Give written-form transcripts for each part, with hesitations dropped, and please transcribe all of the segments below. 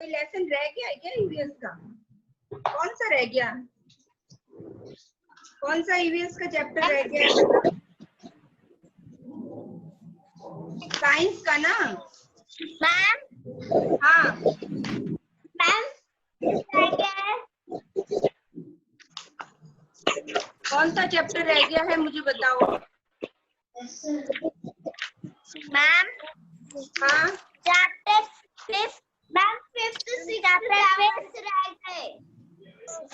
कोई लेसन रह गया है क्या ईवीएस का? कौन सा रह गया? कौन सा ईवीएस का चैप्टर रह गया है? साइंस का ना मैम? हाँ मैम रह गया है। कौन सा चैप्टर रह गया है मुझे बताओ। मैम हाँ chapter 5 ma'am 5th 6th 7th रह गए।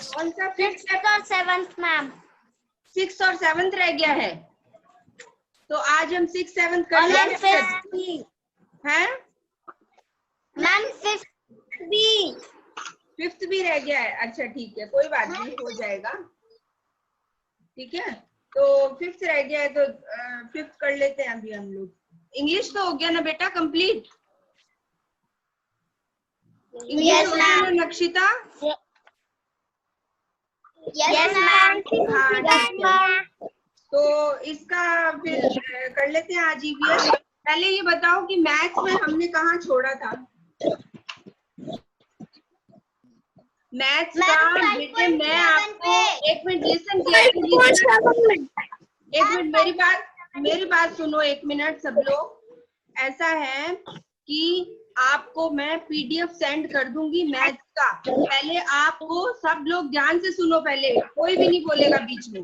कौन सा? 6th और 7th मैम। 6th और 7th रह गया है, तो आज हम 6th 7th कर और मैम लेंगे 5th भी। हैं? मैम 5th भी। 5th भी रह गया है, अच्छा ठीक है कोई बात नहीं हो जाएगा, ठीक है। तो 5th रह गया है तो 5th कर लेते हैं अभी हम लोग। इंग्लिश तो हो गया ना बेटा कंप्लीट? इंग्लिश हो गया ना नक्षिता? Yes ma'am. हाँ ठीक है, तो इसका फिर कर लेते हैं आज ईवीएस। पहले ये बताओ कि मैथ्स में हमने कहाँ छोड़ा था? मैथ्स का बेटे मैं आपको एक मिनट लिसन केयरफुली, एक मिनट मेरी बात सुनो एक मिनट सब लोग। ऐसा है कि आपको मैं पीडीएफ सेंड कर दूंगी मैथ्स का, पहले आपको सब लोग ध्यान से सुनो, पहले कोई भी नहीं बोलेगा बीच में।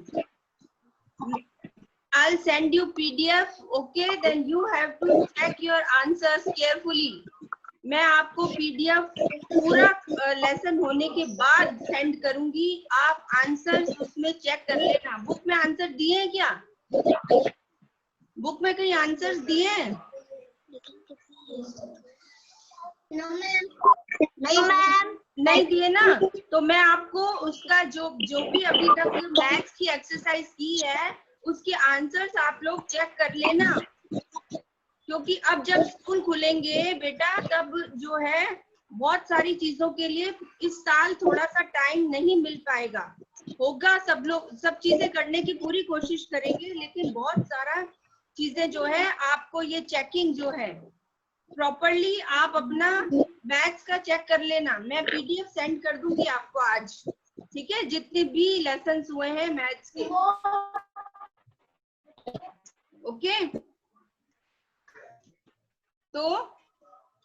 I'll send you PDF, okay? Then you have to check your answers carefully. मैं आपको पीडीएफ पूरा लेसन होने के बाद सेंड करूंगी, आप आंसर्स उसमें चेक कर लेना। बुक में आंसर दिए हैं क्या? बुक में कहीं आंसर्स दिए हैं? नहीं मैम। नहीं दिए ना, तो मैं आपको उसका जो भी अभी तक मैथ्स की एक्सरसाइज की है उसके आंसर्स आप लोग चेक कर लेना, क्योंकि अब जब स्कूल खुलेंगे बेटा तब जो है बहुत सारी चीजों के लिए इस साल थोड़ा सा टाइम नहीं मिल पाएगा। होगा सब लोग सब चीजें करने की पूरी कोशिश करेंगे, लेकिन बहुत सारा चीजें जो है आपको ये चेकिंग जो है प्रॉपरली आप अपना मैथ्स का चेक कर लेना। मैं पीडीएफ सेंड कर दूंगी आपको आज, ठीक है, जितने भी लेसन्स हुए हैं मैथ्स के, ओके। तो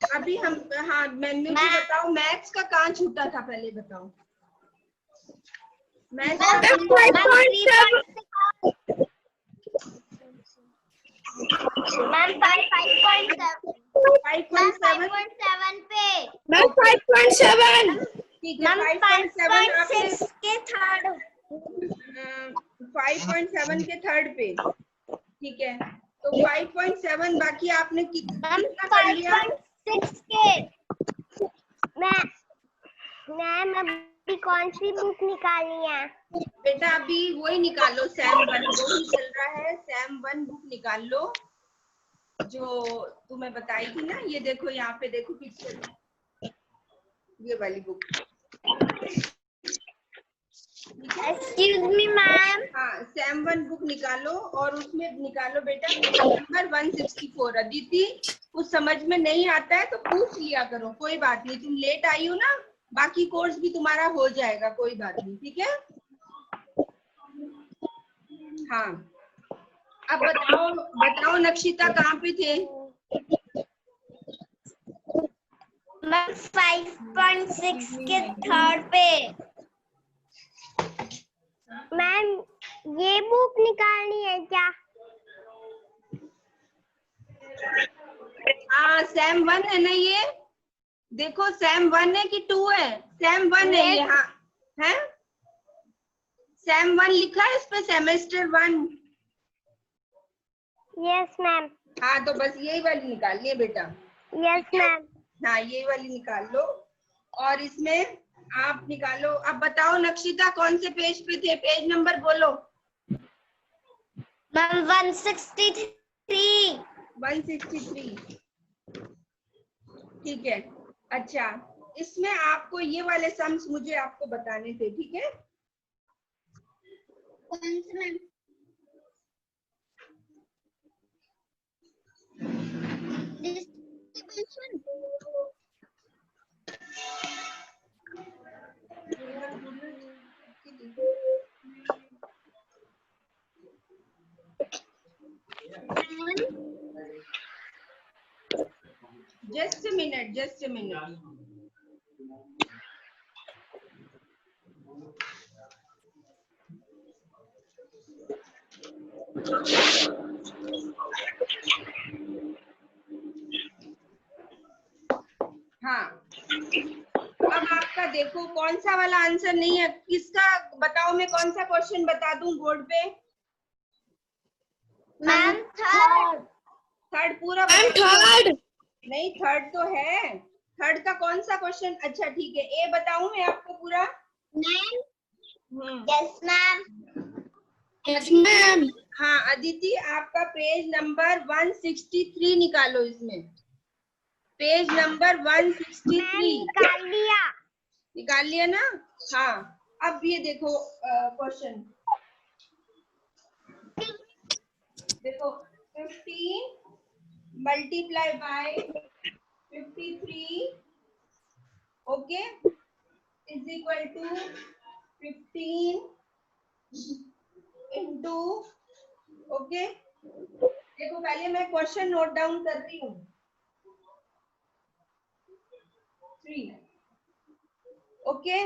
अभी हम हाँ मुझे बताओ मैथ्स का कहाँ छूटा था, पहले बताओ। मैथ्स का 5.7 पे। मैम 5.7 ठीक है, 5.7 आपने 5.6 के थर्ड 5.7 के थर्ड पे, ठीक है। तो 5.7 बाकी आपने कितना कर लिया? 5.6 के मैम अभी कौन सी बुक निकालनी है? बेटा अभी वही निकालो, सैम 1 वही चल रहा है, सैम 1 बुक निकाल लो जो तुम्हें बताई थी ना। ये देखो यहाँ पे देखो पिक्चर, ये वाली बुक, एक्सक्यूज मी मैम। हाँ सैम 1 बुक निकालो और उसमें निकालो बेटा पेज नंबर 164। अदिति कुछ समझ में नहीं आता है तो पूछ लिया करो, कोई बात नहीं, तुम लेट आई हो ना, बाकी कोर्स भी तुम्हारा हो जाएगा, कोई बात नहीं, ठीक है। हाँ अब बताओ नक्षिता कहाँ पे थे? मैम 5.6 के थर्ड पे। मैम ये बुक निकालनी है क्या? हाँ सैम 1 है ना ये, देखो सैम 1 है कि 2 है? सैम 1 है ये, हाँ है सैम 1 लिखा है इस पे, सेमेस्टर 1। Yes ma'am. हाँ तो बस यही वाली निकालनी है बेटा। Yes ma'am. हाँ ये वाली निकाल लो और इसमें आप निकालो। अब बताओ नक्षिता कौन से पेज पे थे, पेज नंबर बोलो। मैम 163। 163 ठीक है। अच्छा इसमें आपको ये वाले सम्स मुझे आपको बताने थे, ठीक है। कौन से ma'am? Just a minute, just a minute. हाँ, अब आपका देखो कौन सा वाला आंसर नहीं है, किसका बताओ, मैं कौन सा क्वेश्चन बता दूं बोर्ड पे? Ma'am third. थर्ड पूरा मैम थर्ड। नहीं, थर्ड तो है। थर्ड का कौन सा क्वेश्चन? अच्छा ठीक है, ए बताऊं मैं आपको पूरा? Ma'am yes ma'am. Yes ma'am. हाँ अदिति, आपका पेज नंबर 163 निकालो इसमें, पेज नंबर 163 निकाल लिया ना? हाँ, अब ये देखो क्वेश्चन, देखो 15 multiply by 53 okay is equal to 15 into okay. देखो पहले मैं क्वेश्चन नोट डाउन कर रही हूँ। 3 ओके।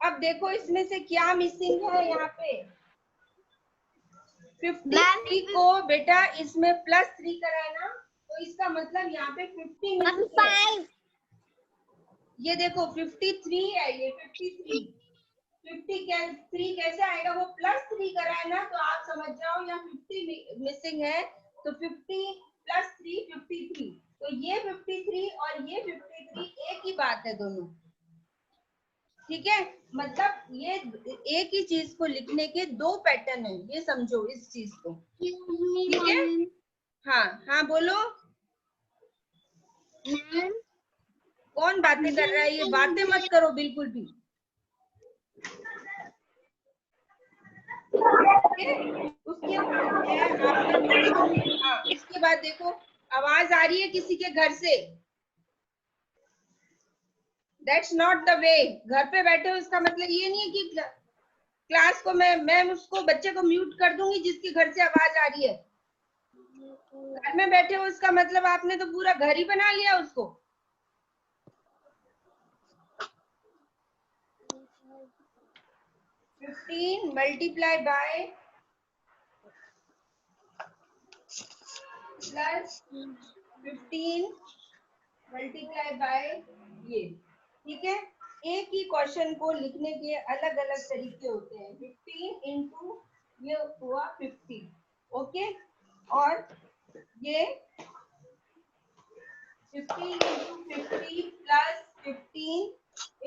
अब देखो इसमें से क्या मिसिंग है यहाँ पे? 53 को बेटा इसमें +3 कराना, तो इसका मतलब यहाँ पे 50 मिसिंग है। ये देखो 53 है, ये 53 53 कैसे आएगा? वो +3 कराना, तो आप समझ जाओ यहाँ 50 मिसिंग है, तो 50 + 3 53, तो ये 53 और ये 53 एक ही बात है दोनों, ठीक है? मतलब ये एक ही चीज को लिखने के दो पैटर्न है, ये समझो इस चीज को, ठीक है? हाँ हाँ बोलो। कौन बातें कर रहा है? ये बातें मत करो बिल्कुल भी। उसके बाद है आपका क्वेश्चन। हाँ, इसके बाद देखो आवाज आ रही है किसी के घर से? That's not the way. घर पे बैठे हो इसका मतलब ये नहीं है कि क्लास को मैं उसको बच्चे को म्यूट कर दूंगी जिसके घर से आवाज आ रही है। घर में बैठे हो इसका मतलब आपने तो पूरा घर ही बना लिया उसको। (15 मल्टीप्लाई बाय +15 मल्टीप्लाई बाय ये, ठीक है? एक ही क्वेश्चन को लिखने के अलग अलग तरीके होते हैं। 15 इंटू ये हुआ 50 ओके, और ये 50 इंटू 50 प्लस 15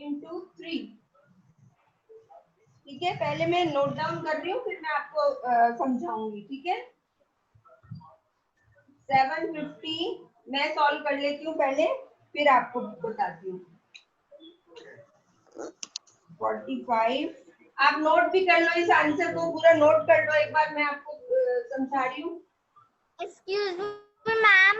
इंटू 3, ठीक है? पहले मैं नोट डाउन कर रही हूँ, फिर मैं आपको समझाऊंगी, ठीक है? 750 मैं सॉल्व कर लेती हूँ पहले, फिर आपको बताती हूँ। 45 आप नोट भी कर लो, इस आंसर को पूरा नोट कर लो एक बार, मैं आपको समझा रही हूँ। Excuse me ma'am.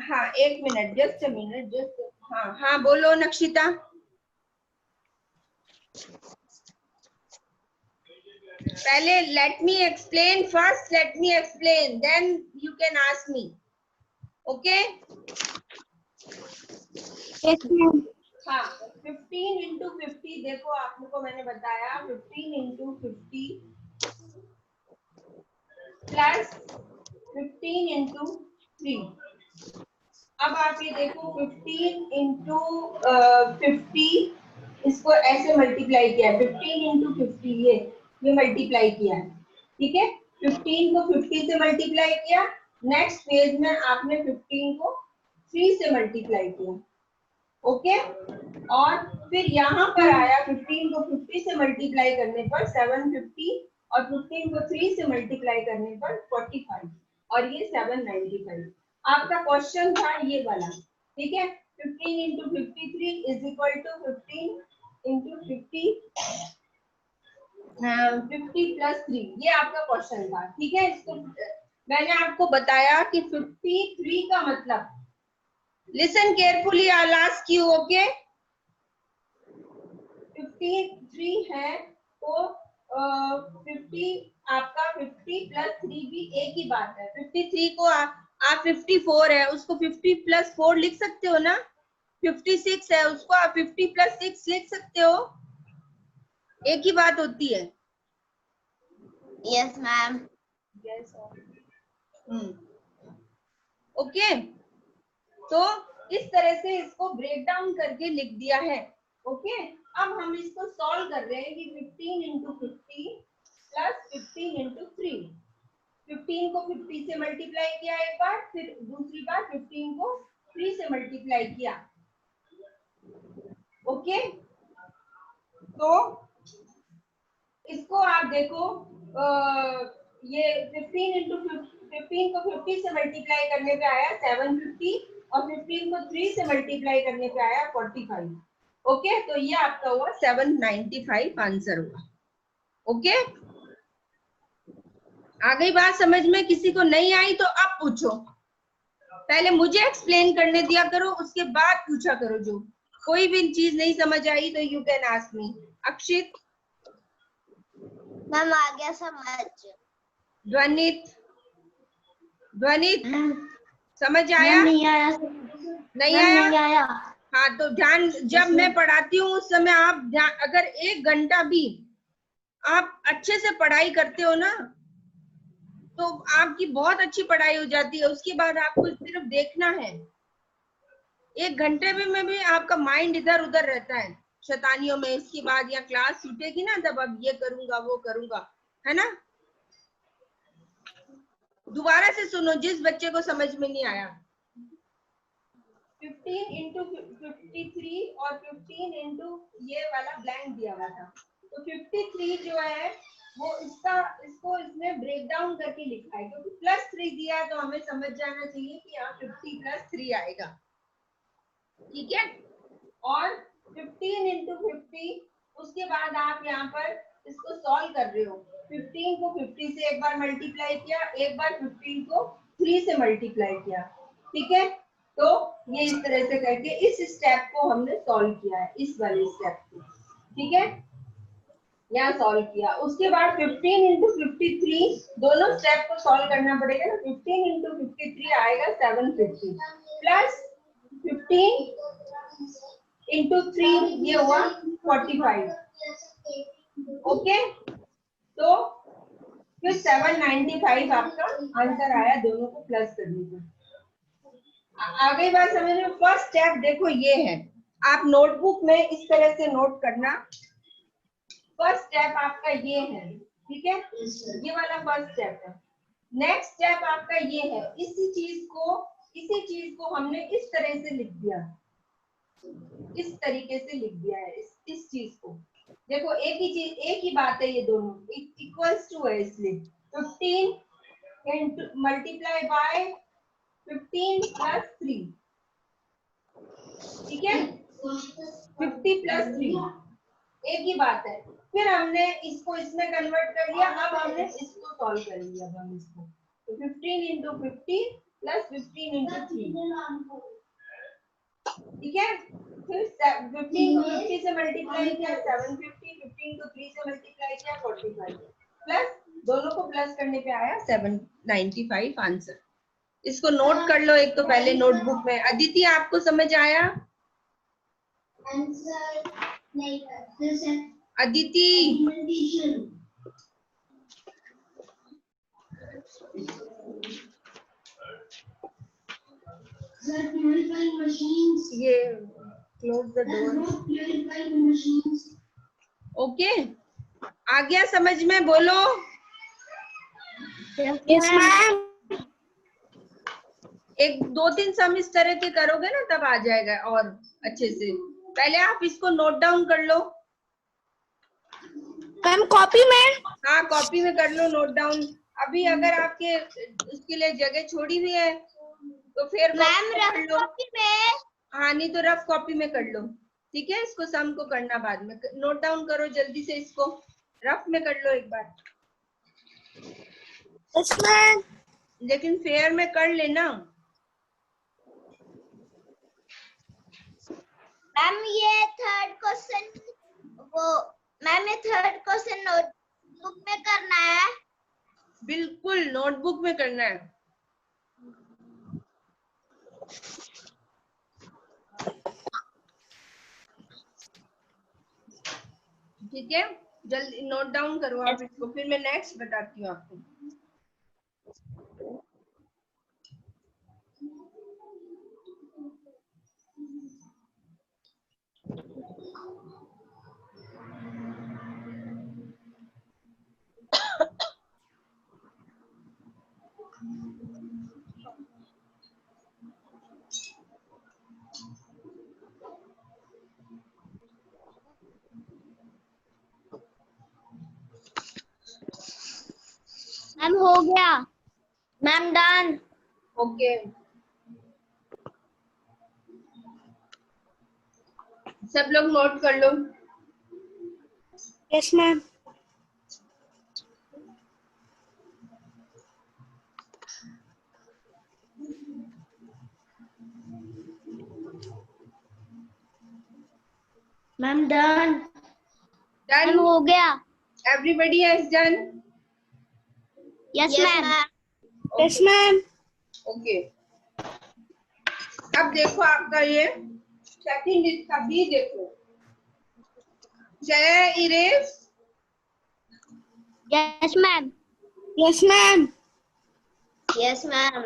हाँ एक मिनट, जस्ट अ मिनट, जस्ट। हाँ हाँ बोलो नक्षिता। पहले let me explain first, let me explain then you can ask me, okay? हाँ 15 इंटू 50, देखो आप लोग को मैंने बताया 15 इंटू 50 प्लस 15 इंटू 3। अब आप ये देखो 15 इंटू 50, इसको ऐसे मल्टीप्लाई किया, 15 इंटू 50 ये मल्टीप्लाई किया है, ठीक है? 15 को 50 से मल्टीप्लाई किया, नेक्स्ट पेज में आपने 15 को 3 से मल्टीप्लाई किया, ओके? और फिर यहाँ पर आया 15 को 50 से मल्टीप्लाई करने पर 750 और 15 को 3 से मल्टीप्लाई करने पर 45 और ये 795। आपका क्वेश्चन था ये वाला, ठीक है? 15 into 53 is equal to 15 into 50 plus 3, ये आपका क्वेश्चन था, ठीक है? इसको मैंने आपको बताया कि 53 का मतलब, listen carefully, I'll ask you, okay? 53 है तो 50 आपका 50 प्लस 3 भी एक ही बात है। 53 को आप 54 है उसको 50 प्लस 4 लिख सकते हो ना। 56 है उसको आप 50 प्लस 6 लिख सकते हो, एक ही बात होती है। Yes ma'am. यस। ओके, तो इस तरह से इसको ब्रेक डाउन करके लिख दिया है। ओके, अब हम इसको सॉल्व कर रहे हैं कि 15 इंटू 50 प्लस 15 इंटू 3। 15 को 50 से मल्टीप्लाई किया एक बार, फिर दूसरी बार 15 को 3 से मल्टीप्लाई किया। ओके, तो इसको आप देखो, ये 15 इंटू 15 को 50 से मल्टीप्लाई करने पे आया 750 और 15 को 3 से मल्टीप्लाई करने पे आया 45। ओके, तो ये आपका हुआ 795 आंसर हुआ। ओके, आ गई बात समझ में? किसी को नहीं आई तो अब पूछो, पहले मुझे एक्सप्लेन करने दिया करो, उसके बाद पूछा करो। जो कोई भी चीज नहीं समझ आई तो you can ask me. Akshit, ma'am आ गया समझ। ध्वनित, ध्वनित समझ आया? नहीं आया। नहीं आया? नहीं आया। हाँ, तो ध्यान, जब मैं पढ़ाती हूँ उस समय आप ध्यान, अगर 1 घंटा भी आप अच्छे से पढ़ाई करते हो ना तो आपकी बहुत अच्छी पढ़ाई हो जाती है। उसके बाद आपको सिर्फ देखना है। 1 घंटे में भी आपका माइंड इधर उधर रहता है शैतानियों में। इसके बाद या क्लास छूटेगी ना तब अब ये करूंगा वो करूंगा, है ना। दोबारा से सुनो जिस बच्चे को समझ में नहीं आया। 15 इंटू 53 और 15 इंटू ये वाला ब्लैंक दिया हुआ था, तो 53 जो है वो इसको इसमें ब्रेक डाउन करके लिखा है, क्योंकि प्लस 3 दिया है तो हमें समझ जाना चाहिए कि यहाँ 50 प्लस 3 आएगा। ठीक है, और 15 इंटू 50, उसके बाद आप यहाँ पर इसको सॉल्व कर रहे हो। 15 को 50 से एक बार मल्टीप्लाई किया, एक बार 15 को 3 से मल्टीप्लाई किया। ठीक है, तो ये इस तरह से करके इस स्टेप को हमने सॉल्व किया है, इस वाले स्टेप को। ठीक है, यहाँ सॉल्व किया। उसके बाद 15 इंटू 53 दोनों स्टेप को सॉल्व करना पड़ेगा ना। 15 इंटू 53 आएगा 750 प्लस 15 इंटू 3 ये हुआ 45। ओके, तो फिर 795 आपका आंसर आया दोनों को प्लस करने पर। आगे बात समझ में? फर्स्ट स्टेप देखो ये है, आप नोटबुक में इस तरह से नोट करना। फर्स्ट स्टेप आपका ये है, ठीक है, ये वाला फर्स्ट स्टेप है। नेक्स्ट स्टेप आपका ये है, इसी चीज को हमने इस तरह से लिख दिया, इस तरीके से लिख दिया है इस चीज को। देखो एक ही चीज, एक ही बात है, ये दोनों इक्वल्स टू है, इसलिए 15 इंटू मल्टीप्लाई बाय 15 प्लस 3। ठीक है, 50 प्लस 3 एक ही बात है। फिर हमने इसको इसमें कन्वर्ट कर लिया, अब हमने इसको सॉल्व कर लिया। अब हम इसको तो 15 इंटू 50 प्लस 15 इंटू 3। ठीक है, फिर 15 को 50 से मल्टीप्लाई किया 750, 15 को 3 से मल्टीप्लाई किया 45, प्लस दोनों को प्लस करने पे आया 795 आंसर। इसको नोट कर लो एक तो पहले नोटबुक में। अदिति आपको समझ आया? आंसर नहीं कर अदिति, ये क्लोज द डोर। ओके, आ गया समझ में? बोलो। Yes ma'am. एक 2-3 सम इस तरह के करोगे ना तब आ जाएगा और अच्छे से। पहले आप इसको नोट डाउन कर लो। मैम कॉपी में? हाँ, कॉपी में कर लो नोट डाउन। अभी अगर आपके उसके लिए जगह छोड़ी हुई है तो फिर मैम रफ कॉपी में। हाँ, नहीं तो रफ कॉपी में कर लो। ठीक है, इसको सम को करना बाद में। नोट डाउन करो जल्दी से, इसको रफ में कर लो एक बार। Yes ma'am. लेकिन फेयर में कर लेना। मैम ये थर्ड क्वेश्चन वो मैम ये थर्ड क्वेश्चन नोटबुक में करना है। बिल्कुल नोटबुक में करना है। ठीक है, जल्दी नोट डाउन करो आप इसको, फिर मैं नेक्स्ट बताती हूँ आपको। मैम हो गया। Ma'am done. ओके, सब लोग नोट कर लो। Yes ma'am. Ma'am done. Done, ma'am हो गया। Everybody has done. Yes ma'am. Yes ma'am. Okay, अब देखो आपका ये सेकंड इसका बी देखो, Jai erase. Yes ma'am. Yes ma'am. Yes ma'am.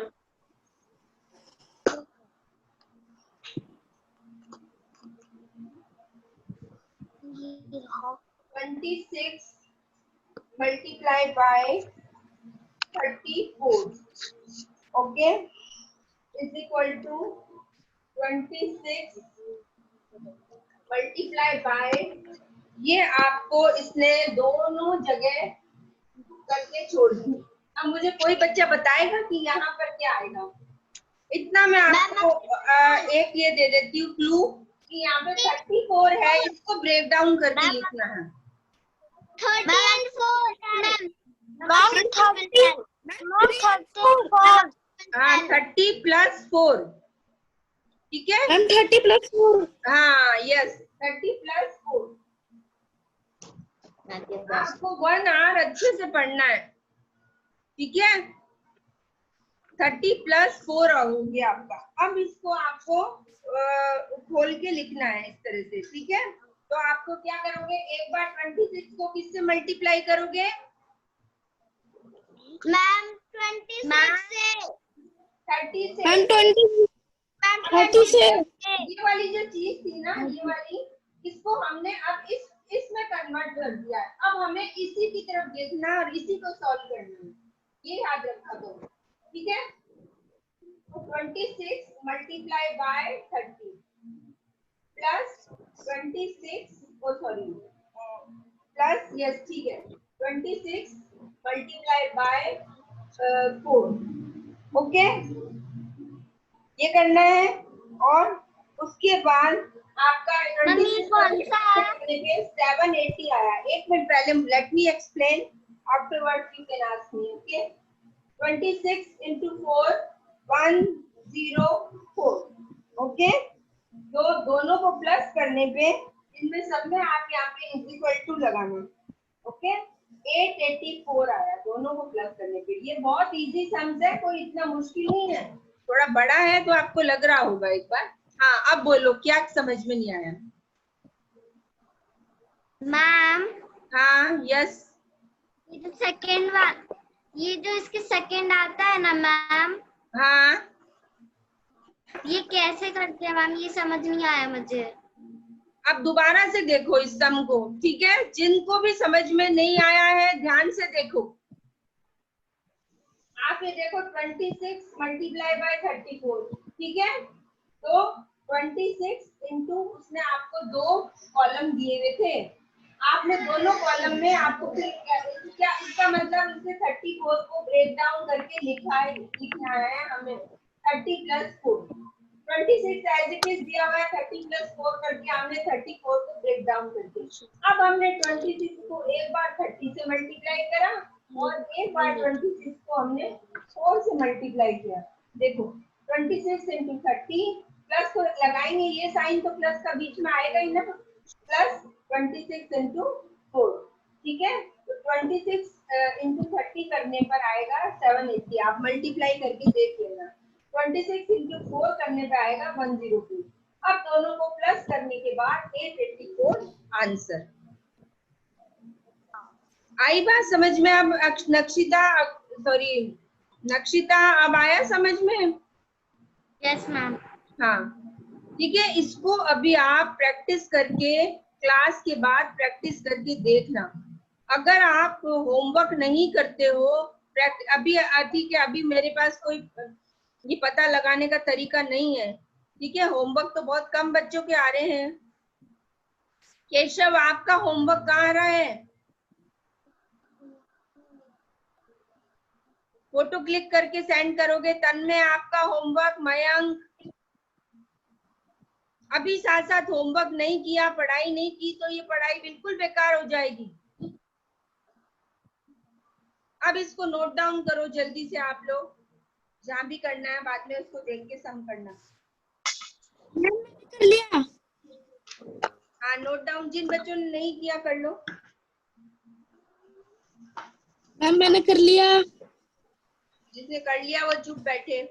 26 multiplied by 34, okay, is equal to 26 multiplied by, ये आपको इसने दोनों जगह करके छोड़ दी। अब मुझे कोई बच्चा बताएगा कि यहाँ पर क्या आएगा? इतना मैं आपको एक ये दे देती हूँ क्लू कि यहाँ पे 34 है, इसको ब्रेक डाउन करके लिखना है। 30 and 4 मैम। Not 30. Not 34. हाँ 30 + 4, ठीक है मैम 30 + 4. हाँ यस 30 + 4। आपको 1 आवर अच्छे से पढ़ना है, ठीक है। 30 + 4 हो गया आपका। अब इसको आपको खोल के लिखना है इस तरह से, ठीक है। तो आपको क्या करोगे, एक बार 26 को किससे मल्टीप्लाई करोगे? मैम 26 से। 30 से। मैम 30 से। ये वाली जो चीज थी ना, ये वाली, इसको हमने अब इसमें कन्वर्ट कर दिया है। अब हमें इसी की तरफ देखना और इसी को सॉल्व करना है, ये याद रखा करो, ठीक है। 26 multiplied by 30 plus 26, oh sorry, plus yes ठीक है, 26 multiplied by 4, ओके, ये करना है। और उसके बाद आपका 26 कौन सा है? 780 आया। एक मिनट पहले, let me explain, afterward you can ask me, okay. 26 into 4 104, okay. तो दोनों को प्लस करने पे इनमें सब में आप यहाँ पे = लगाना, ओके। 884 आया दोनों को प्लस करने पे। ये बहुत इजी सम्स है, कोई इतना मुश्किल नहीं है। थोड़ा बड़ा है तो आपको लग रहा होगा एक बार। हाँ अब बोलो, क्या समझ में नहीं आया? मैम हाँ यस, ये जो सेकंड वन, ये जो इसके सेकंड आता है ना मैम, हाँ ये कैसे करते हैं मैम? ये समझ नहीं आया मुझे। अब दोबारा से देखो इस सम को, ठीक है। जिनको भी समझ में नहीं आया है ध्यान से देखो। आप ये देखो 26 multiplied by 34, ठीक है। तो 26 इंटू उसने आपको 2 कॉलम दिए हुए थे, आपने दोनों कॉलम में आपको फिर क्या इसका मतलब इसे 34 को ब्रेक डाउन करके लिखना है हमें 30 + 4। 26 एज इट इज दिया हुआ है, 30 + 4 करके हमने 34 को ब्रेक डाउन कर दिया। अब हमने 26 को एक बार 30 से मल्टीप्लाई करा और एक बार 26 को हमने 4 से मल्टीप्लाई किया। देखो 26 × 30 प्लस को लगाएंगे, ये साइन तो प्लस का बीच में आएगा ही ना, प्लस 26 इंटू 4, ठीक है। तो 26 इंटू 30 करने पर आएगा 780। आप मल्टीप्लाई करके देख लेना। 26 इंटू 4 करने पर आएगा 102। अब दोनों को प्लस करने के बाद 884 आंसर। आई बात समझ में? अब नक्षिता अब आया समझ में? Yes ma'am. हाँ ठीक है। इसको अभी आप प्रैक्टिस करके क्लास के बाद प्रैक्टिस करके देखना। अगर आप होमवर्क नहीं करते हो अभी, ठीक है, अभी मेरे पास कोई ये पता लगाने का तरीका नहीं है, ठीक है। होमवर्क तो बहुत कम बच्चों के आ रहे हैं। केशव, आपका होमवर्क कहाँ आ रहा है? फोटो क्लिक करके सेंड करोगे। तन्मय, आपका होमवर्क। मयंक, अभी साथ साथ होमवर्क नहीं किया, पढ़ाई नहीं की तो ये पढ़ाई बिल्कुल बेकार हो जाएगी। अब इसको नोट डाउन करो जल्दी से आप लोग, जहां भी करना है बाद में उसको देख के सम करना। मैंने कर लिया। हाँ नोट डाउन, जिन बच्चों ने नहीं किया कर लो। मैम मैंने कर लिया। जिसने कर लिया वो चुप बैठे।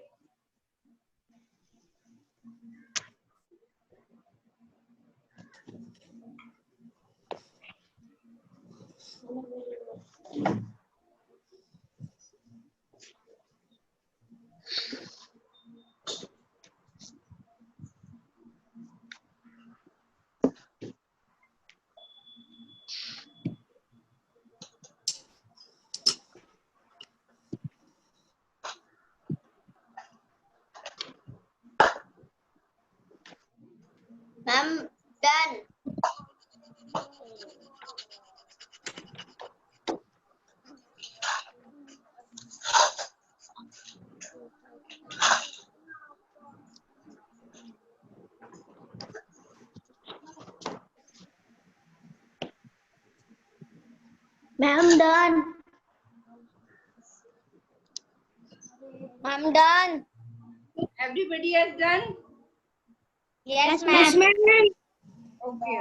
Ma'am done. Ma'am done. Ma'am done. Everybody has done? Yes yes ma'am. Ma'am. Okay.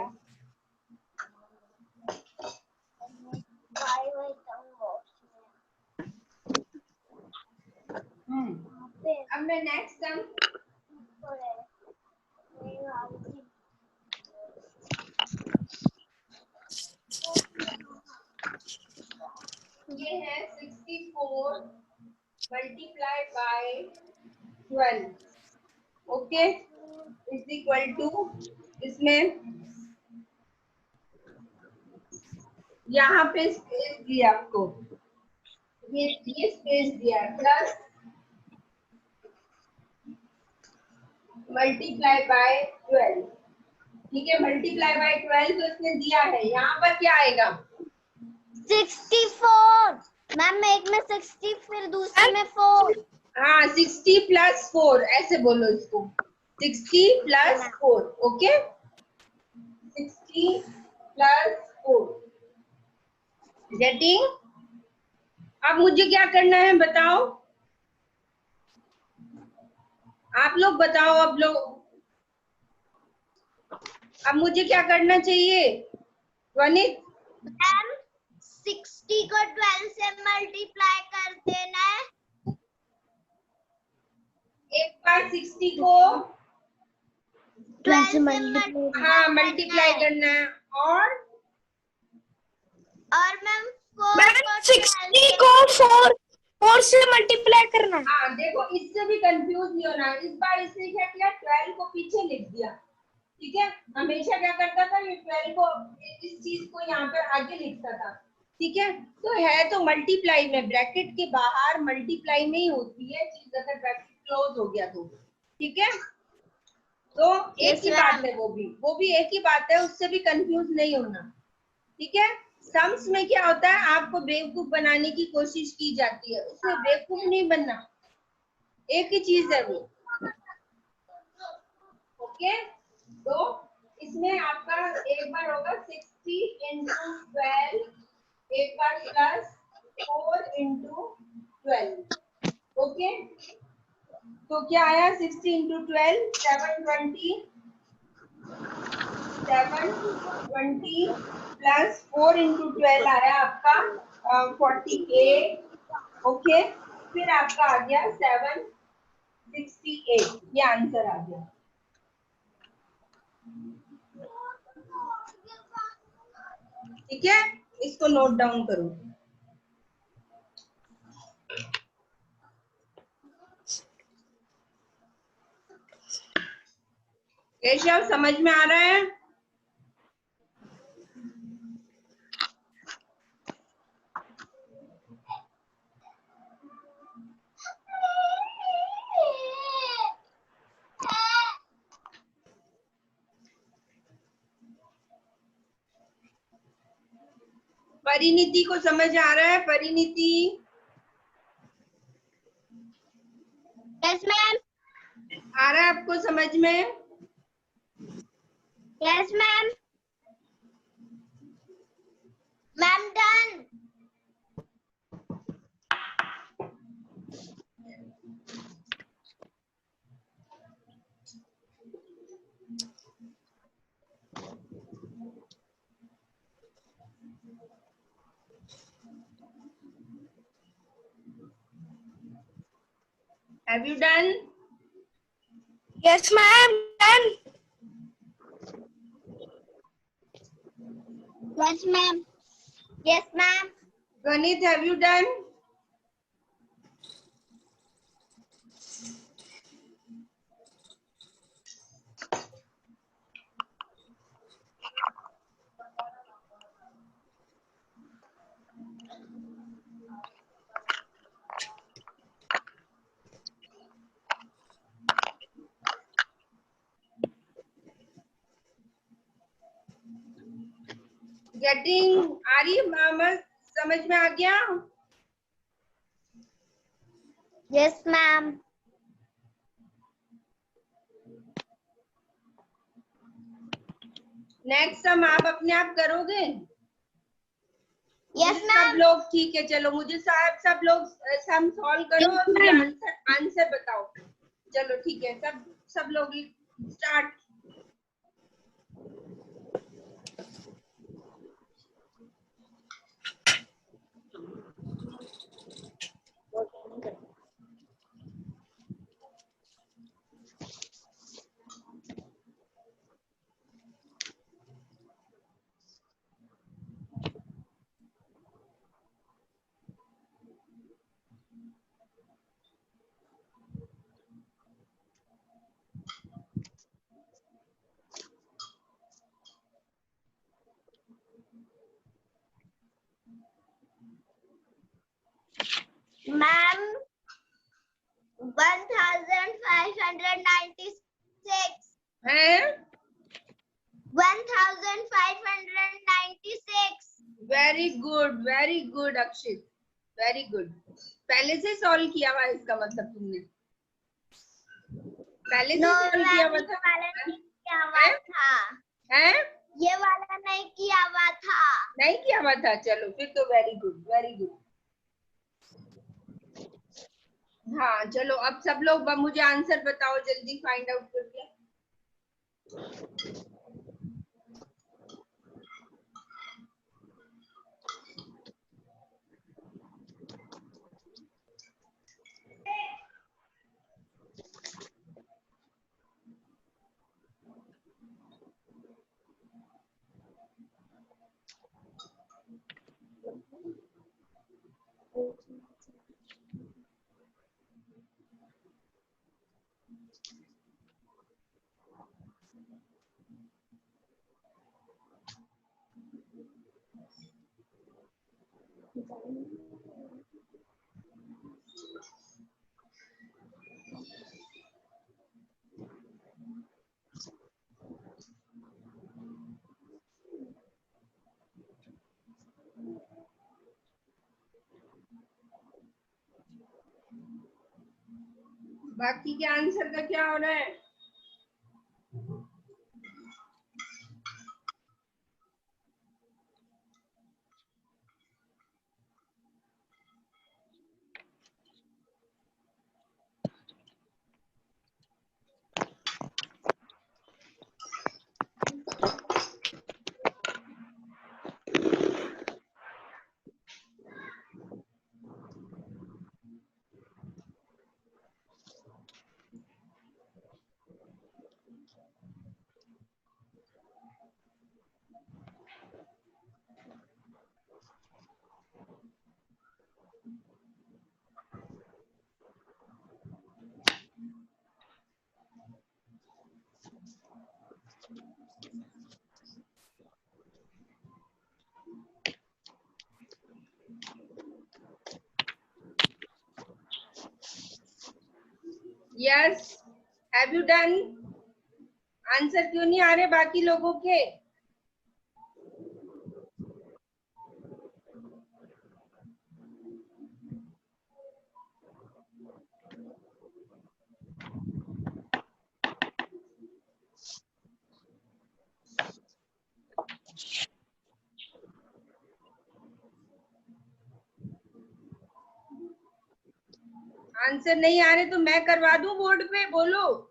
अब मैं नेक्स्ट सम ये है 64 multiply by 12, okay, is equal to, इसमें यहाँ पे स्पेस दिया आपको, ये स्पेस दिया प्लस मल्टीप्लाई बाय 12, ठीक है। मल्टीप्लाई बाय 12 तो इसने दिया है, यहाँ पर क्या आएगा? 64। मैम एक में 60 फिर दूसरे में 4। हाँ 60 प्लस 4 ऐसे बोलो इसको, 60 प्लस 4, ओके, 60 प्लस 4 गेटिंग। अब मुझे क्या करना है बताओ, आप लोग बताओ। अब मुझे क्या करना चाहिए वनित? मैम 60 को 12 से मल्टीप्लाई कर देना है। एक बार 60 को 12 से मल्टीप्लाई, हाँ मल्टीप्लाई करना है, और मैम 4 मैम को 60 को 4 से मल्टीप्लाई करना। हाँ देखो इससे भी कंफ्यूज नहीं होना। इस बार इसने क्या किया, 12 को पीछे लिख दिया, ठीक है। हमेशा क्या करता था, ये 12 को, इस चीज को यहाँ पर आगे लिखता था, ठीक है। तो है तो मल्टीप्लाई में, ब्रैकेट के बाहर मल्टीप्लाई में ही होती है चीज, अगर ब्रैकेट क्लोज हो गया तो, ठीक है। तो एक ही बात है, वो भी एक ही बात है, उससे भी कंफ्यूज नहीं होना, ठीक है। सम्स में क्या होता है, आपको बेवकूफ बनाने की कोशिश की जाती है, उसमें बेवकूफ नहीं बनना, एक ही चीज है वो, ओके। तो इसमें आपका एक बार होगा 60 इंटू 12, एक बार प्लस 4 इंटू 12, ओके। तो क्या आया, 60 इंटू 12 720, 720 प्लस 4 इंटू 12 आया आपका 48। ओके, फिर आपका आ गया 768, ये आंसर आ गया। ठीक है, इसको नोट डाउन करो। केशव समझ में आ रहा है? परिणीति को समझ आ रहा है? Parineeti, yes ma'am. आ रहा है आपको समझ में? Yes ma'am. Ma'am done. Have you done? Yes, ma'am. Done. Yes ma'am. Yes ma'am. Ganit, have you done? Getting, आ रही है? समझ में आ गया? Yes ma'am. नेक्स्ट सम आप अपने आप करोगे? यस सब मैम। लोग ठीक है, चलो मुझे सब लोग सम सॉल्व करो और मुझे आंसर बताओ। चलो ठीक है, सब लोग स्टार्ट। मैम 1596 है 1596। वेरी गुड अक्षित, वेरी गुड। पहले से सॉल्व किया हुआ इसका मतलब तुमने पहले से सॉल्व किया हुआ था? है ये वाला नहीं किया हुआ था। नहीं किया हुआ था? चलो फिर तो वेरी गुड, वेरी गुड। हाँ चलो, अब सब लोग मुझे आंसर बताओ जल्दी, फाइंड आउट करके। बाकी के आंसर का क्या हो रहा है? Yes, have you done? Answer क्यों नहीं आ रहे बाकी लोगों के? आंसर नहीं आ रहे तो मैं करवा दूं बोर्ड पे, बोलो।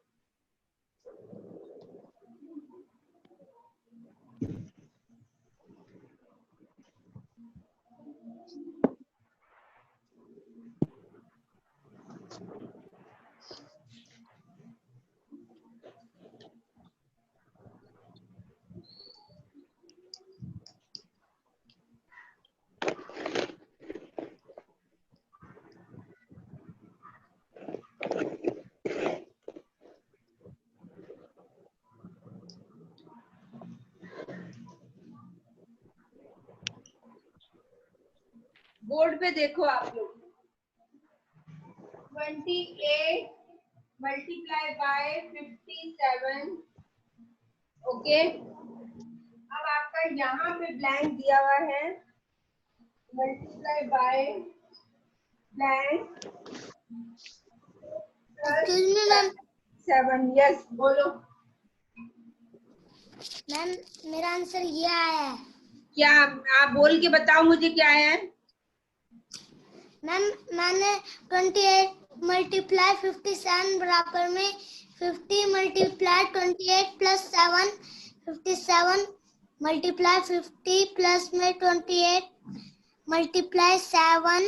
बोर्ड पे देखो आप लोग। 28 मल्टीप्लाई बाय 57। ओके, अब आपका यहाँ पे ब्लैंक दिया हुआ है, multiply by blank excuse me ma'am. 7। Yes, बोलो। मैम मेरा आंसर ये आया है। क्या? आप बोल के बताओ मुझे क्या है। मैम मैंने 28 मल्टीप्लाई 57 बराबर में 50 मल्टीप्लाई 28 प्लस 7, 57 मल्टीप्लाई 50 प्लस में 28 मल्टीप्लाई 7।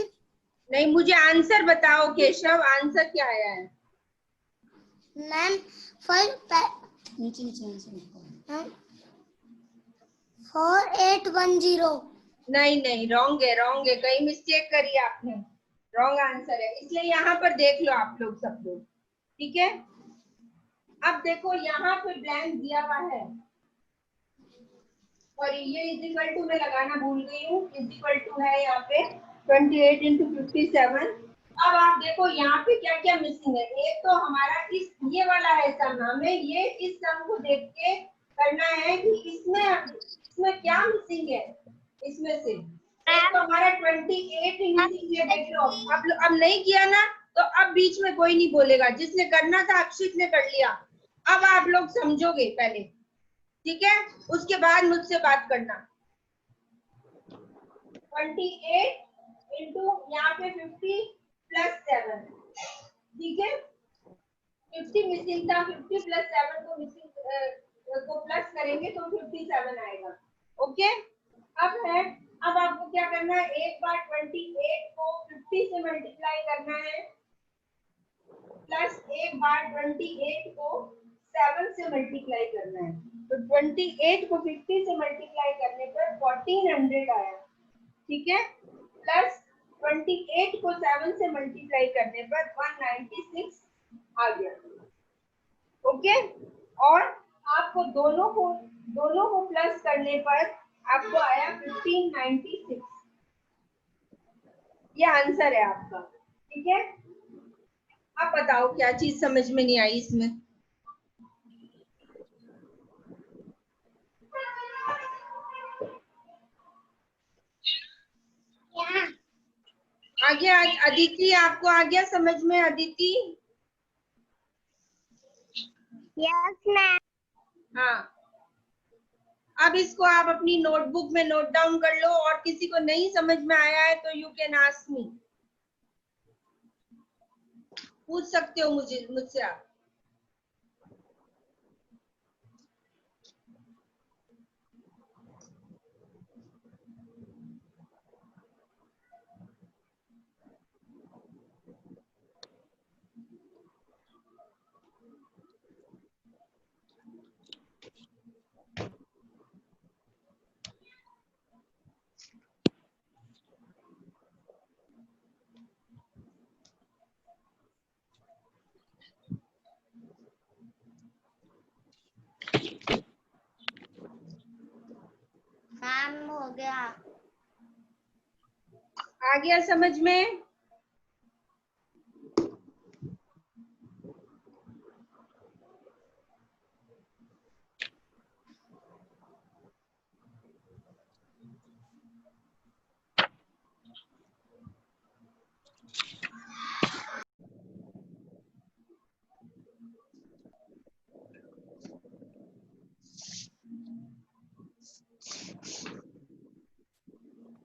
नहीं, मुझे आंसर बताओ केशव, आंसर क्या आया है? मैम 4810। नहीं, रॉन्ग है, कहीं मिस्टेक करी आपने, रॉन्ग आंसर है, इसलिए यहाँ पर देख लो आप लोग, सब लोग, ठीक है। अब देखो यहाँ पे ब्लैंक दिया हुआ है, और ये इज इक्वल टू मैं लगाना भूल गई हूँ, इज इक्वल टू है यहाँ पे 28 into 57। अब आप देखो यहाँ पे क्या क्या मिसिंग है। एक तो हमारा इस ये वाला है सम, हमें ये इस सम को देख के करना है कि इसमें क्या मिसिंग है। इसमें से एक तो हमारा 28 मिसिंग है, देख लो। अब नहीं किया ना तो अब बीच में कोई नहीं बोलेगा, जिसने करना था अक्षित ने कर लिया। अब आप लोग समझोगे पहले, ठीक है, उसके बाद मुझसे बात करना। 28 इंटू यहाँ पे 50 प्लस 7, ठीक है। 50 मिसिंग था, 50 प्लस 7 को मिसिंग को प्लस करेंगे तो 57 आएगा। ओके, अब आपको क्या करना है, एक बार 28 को 50 से मल्टीप्लाई करना है, प्लस एक बार 28 को 7 से मल्टीप्लाई करना है। तो 28 को 50 से मल्टीप्लाई करने पर 1400 आया, ठीक है, प्लस 28 को 7 से मल्टीप्लाई करने पर 196 आ गया। ओके, और आपको दोनों को प्लस करने पर आपको आया 1596। ये आंसर है आपका, ठीक है। अब बताओ क्या चीज समझ में नहीं आई इसमें? आ गया अदिति, आपको आ गया समझ में अदिति? Yes ma'am. हाँ, अब इसको आप अपनी नोटबुक में नोट डाउन कर लो, और किसी को नहीं समझ में आया है तो यू कैन आस्क मी, पूछ सकते हो मुझसे आप। मैम हो गया। आ गया समझ में?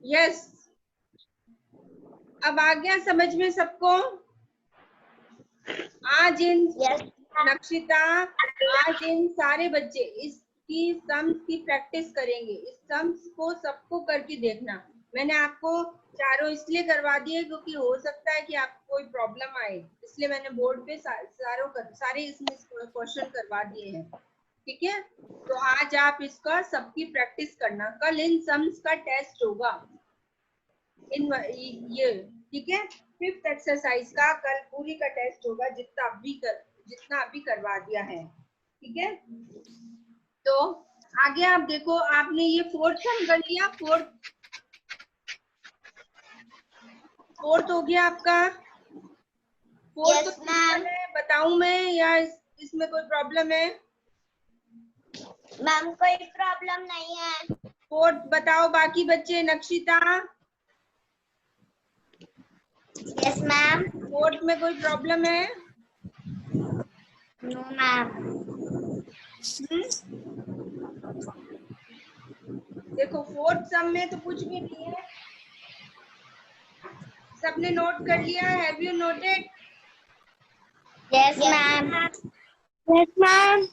यस, अब आ गया समझ में सबको? आज इन नक्षिता, आज इन सारे बच्चे इसकी सम्स की प्रैक्टिस करेंगे। इस सम्स को सबको करके देखना। मैंने आपको चारों इसलिए करवा दिए क्योंकि हो सकता है कि आपको कोई प्रॉब्लम आए, इसलिए मैंने बोर्ड पे सारे इसमें क्वेश्चन करवा दिए हैं। ठीक है, तो आज आप इसका सबकी प्रैक्टिस करना। कल इन सम्स का टेस्ट होगा, इन ये, ठीक है। 5th एक्सरसाइज का कल पूरी का टेस्ट होगा, जितना अभी करवा दिया है। ठीक है, तो आगे आप देखो, आपने ये 4th सम कर लिया। 4th हो गया आपका। 4th Yes, ma'am. बताऊं मैं या इसमें कोई प्रॉब्लम है? मैम कोई प्रॉब्लम नहीं है। 4th बताओ बाकी बच्चे। नक्षिता, यस मैम। 4th में कोई प्रॉब्लम है? No ma'am. देखो 4th सम में तो कुछ भी नहीं है। सबने नोट कर लिया? Have you noted? Yes ma'am. Yes ma'am.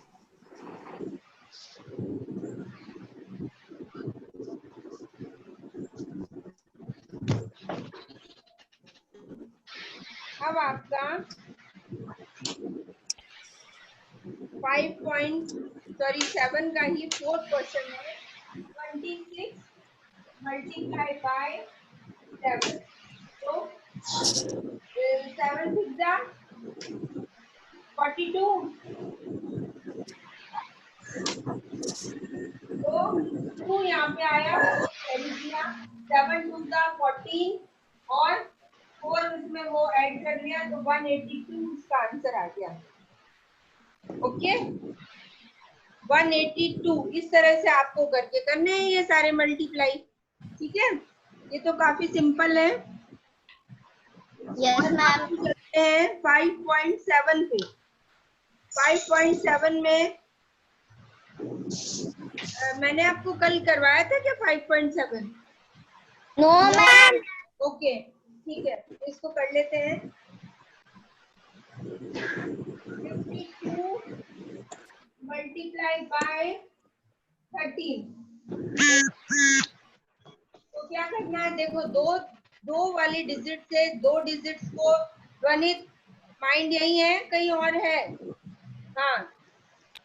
अब आपका 7 का ही 4th क्वेश्चन है। 26 मल्टीप्लाई बाय 7, तो 7 6 जा 42, तो 2 यहाँ पे आया, 7 2 जा 14 और 4 इसमें वो ऐड कर लिया, तो 182 इसका आंसर आ गया। ओके, 182 इस तरह से आपको करके करने हैं ये सारे मल्टीप्लाई। ठीक है, ये तो काफी सिंपल है। Yes ma'am. चलते हैं 5.7 पे। 5.7 में मैंने आपको कल करवाया था क्या 5.7? No ma'am. ओके, ठीक है, इसको कर लेते हैं। 52 मल्टीप्लाई बाय 13, तो क्या करना है? देखो दो वाली डिजिट से 2 डिजिट्स को ध्वनित, माइंड यही है, कहीं और है? हाँ,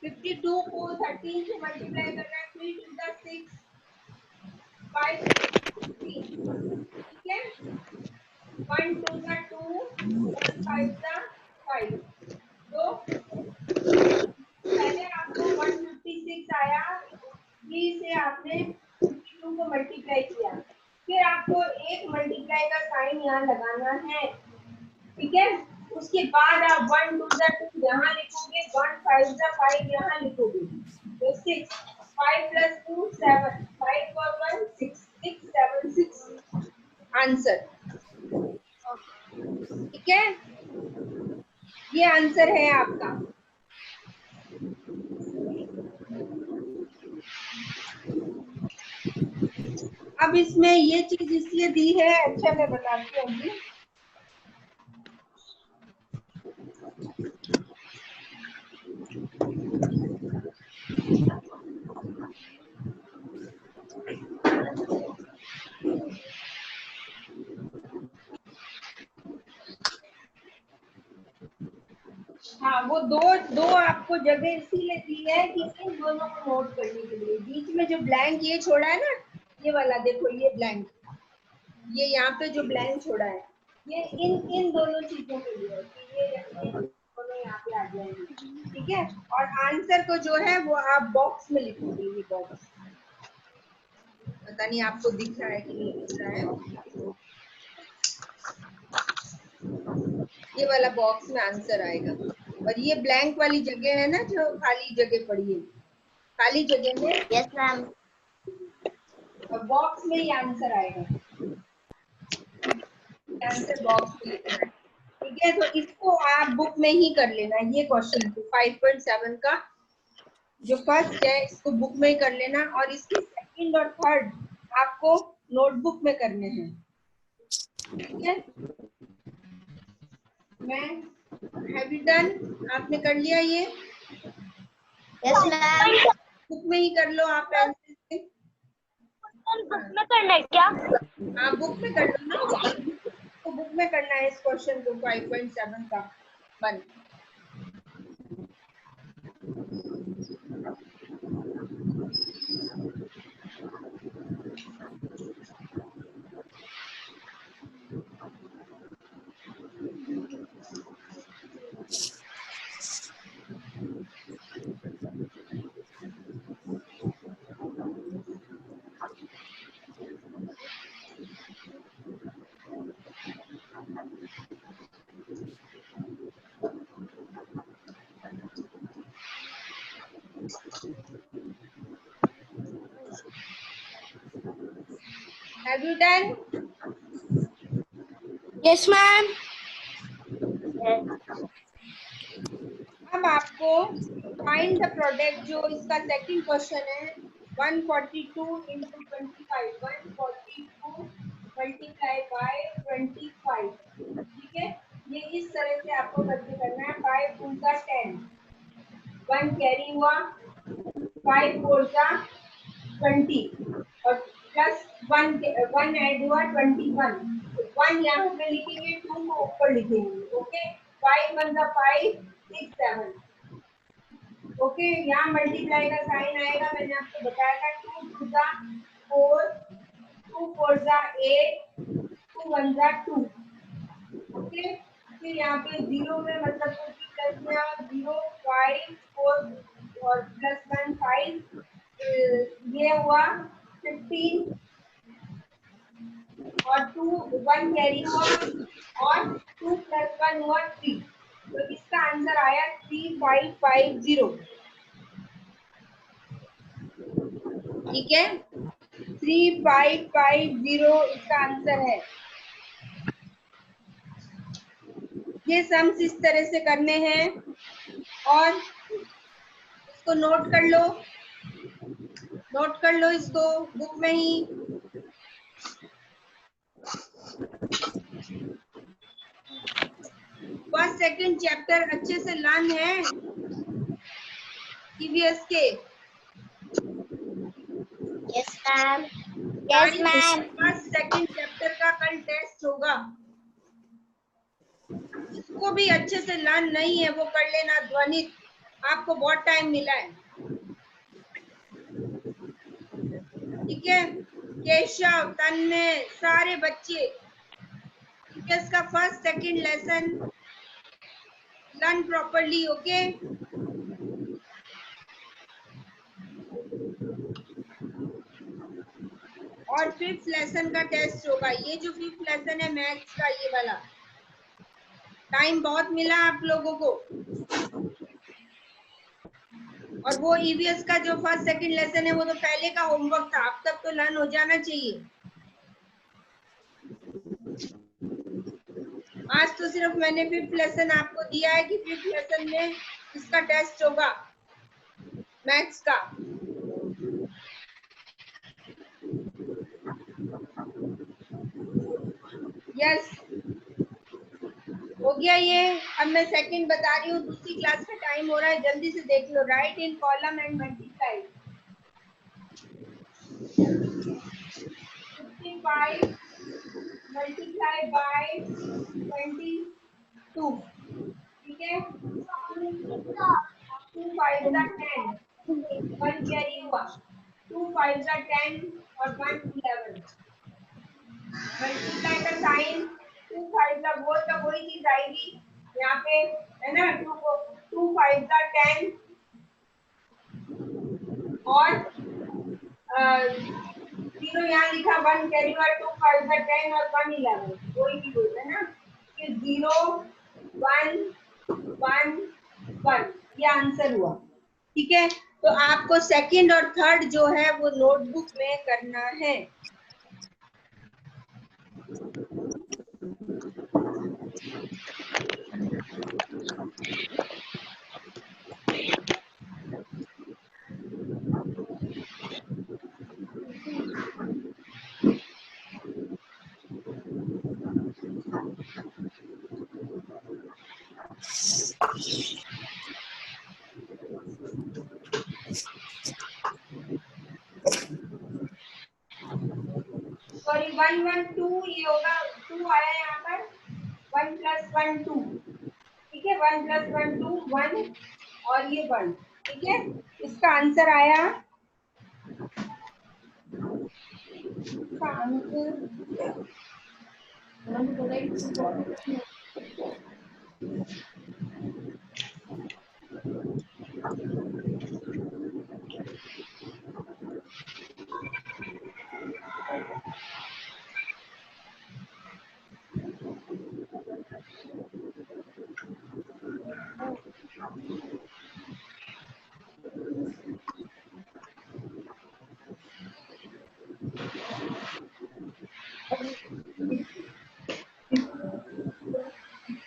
52 को 13 से मल्टीप्लाई करना है। 3 2 जा 6, 5 3, ठीक है। 1 2 जा 2, 1 5 जा 5, तो पहले आपको 156 आया, 3 से आपने 52 को मल्टीप्लाई किया, फिर आपको एक मल्टीप्लाई का साइन यहाँ लगाना है। ठीक है, उसके बाद आप 1 2 जा 2 यहाँ लिखोगे, 1 5 जा 5 यहाँ लिखोगे, तो 6, 5 + 2 7, 5 और 1 6, 6 7 6 आंसर। ठीक है, ये आंसर है आपका। अब इसमें ये चीज इसलिए दी है, अच्छा मैं बताती हूँ। हाँ, वो दो आपको जगह इसीलिए दी है कि इन दोनों को नोट करने के लिए। बीच में जो ब्लैंक ये छोड़ा है ना, ये वाला देखो, ये ब्लैंक, ये यहाँ पे जो ब्लैंक छोड़ा है, ये इन दोनों चीजों के लिए कि ये दोनों यहाँ पे आ जाएंगे। ठीक है, और आंसर को जो है वो आप बॉक्स में लिखोगे। ये बॉक्स, पता नहीं आपको दिख रहा है कि नहीं दिख रहा है, ये वाला बॉक्स में आंसर आएगा। और ये ब्लैंक वाली जगह है ना, जो खाली जगह पड़ी है, खाली जगह में यस मैम। और बॉक्स में ही आंसर आएगा। आंसर बॉक्स में लिखना है। ठीक है, तो इसको आप बुक में ही कर लेना। ये क्वेश्चन 5.7 का जो फर्स्ट है, इसको बुक में ही कर लेना, और इसकी सेकंड और थर्ड आपको नोटबुक में करने हैं, ठीक है। मैं हैव यू डन, आपने कर लिया ये? Yes ma'am. बुक में ही कर लो आप पेंसिल से। बुक में करना है क्या? हाँ बुक में कर लो ना, तो बुक में करना है इस क्वेश्चन को 5.7 का 1। Have you done? Yes ma'am. अब आपको फाइंड द प्रोडक्ट, जो इसका सेकंड क्वेश्चन है, 142 into 25, 142 मल्टीप्लाई बाय 25, ठीक है। ये इस तरह से आपको करके करना है। 5 2 का 10, 1 कैरी हुआ, 5 4 का 20 और प्लस 1 ऐड हुआ 21। 1 यहाँ पे लिखेंगे, 2 को ऊपर लिखेंगे, ओके। 5 1 का 5 6 7, ओके। यहाँ मल्टीप्लाई का साइन आएगा, मैंने आपको बताया था। 2 2 का 4, 2 4 का 8, 2 1 का 2, ओके। फिर यहाँ पे 0 में मतलब प्लस में 0 5 4 और प्लस 1 5, ये हुआ 15 और 2 1 कैरी हुआ और 2 प्लस 1 हुआ 3, तो इसका आंसर आया 3550, ठीक है। 3550 इसका आंसर है। ये सम्स इस तरह से करने हैं और इसको नोट कर लो, नोट कर लो इसको बुक में ही। फर्स्ट सेकंड चैप्टर अच्छे से लर्न है ईवीएस के। Yes ma'am. Yes ma'am. First second chapter का कल टेस्ट होगा, इसको भी अच्छे से लर्न नहीं है वो कर लेना। ध्वनित, आपको बहुत टाइम मिला है, ठीक है। केशव, तन्मय, सारे बच्चे ईवीएस का first second lesson learn properly, okay. और 5th लेसन का टेस्ट होगा। ये जो 5th लेसन है मैथ्स का, ये वाला टाइम बहुत मिला आप लोगों को। और वो ईवीएस का जो फर्स्ट सेकंड लेसन है वो तो पहले का होमवर्क था, अब तक तो लर्न हो जाना चाहिए। आज तो सिर्फ मैंने 5th लेसन आपको दिया है कि 5th लेसन में इसका टेस्ट होगा मैथ्स का। यस, हो गया ये। अब मैं सेकंड बता रही हूँ, दूसरी क्लास का टाइम हो रहा है, जल्दी से देख लो। Write in column and multiply. 55 multiply by 22, ठीक है। 2 5 का 10, 1 कैरी हुआ, 2 5 का 10 और 1 11। मल्टीप्लाई का साइन 2 5 का वो तो वही चीज आएगी यहाँ पे, है ना। 2 5 का 10 और 0 यहाँ लिखा, 1 कैरी हुआ, 2 5 का 10 और 1 11, वही चीज होता है ना। फिर 0 1 1 1, ये आंसर हुआ, ठीक है। तो आपको सेकंड और थर्ड जो है वो नोटबुक में करना है। सॉरी 1 1 2 ये होगा 2 आया यहाँ पर 1 + 1 2 ठीक है 1 + 1 2 1 और ये 1 ठीक है इसका आंसर आया इसका आंसर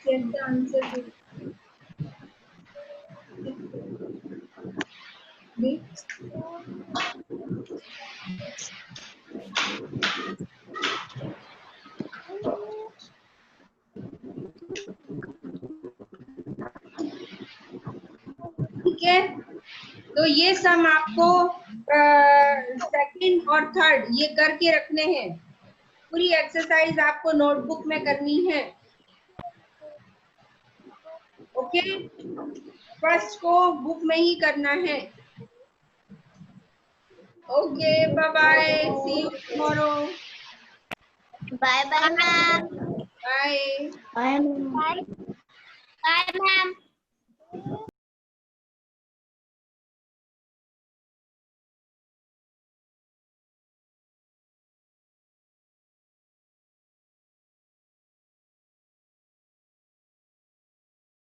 check the answer ठीक है तो ये सम आपको सेकंड और थर्ड ये करके रखने हैं पूरी एक्सरसाइज आपको नोटबुक में करनी है ओके फर्स्ट को बुक में ही करना है okay bye bye see you tomorrow bye bye ma'am bye bye bye ma'am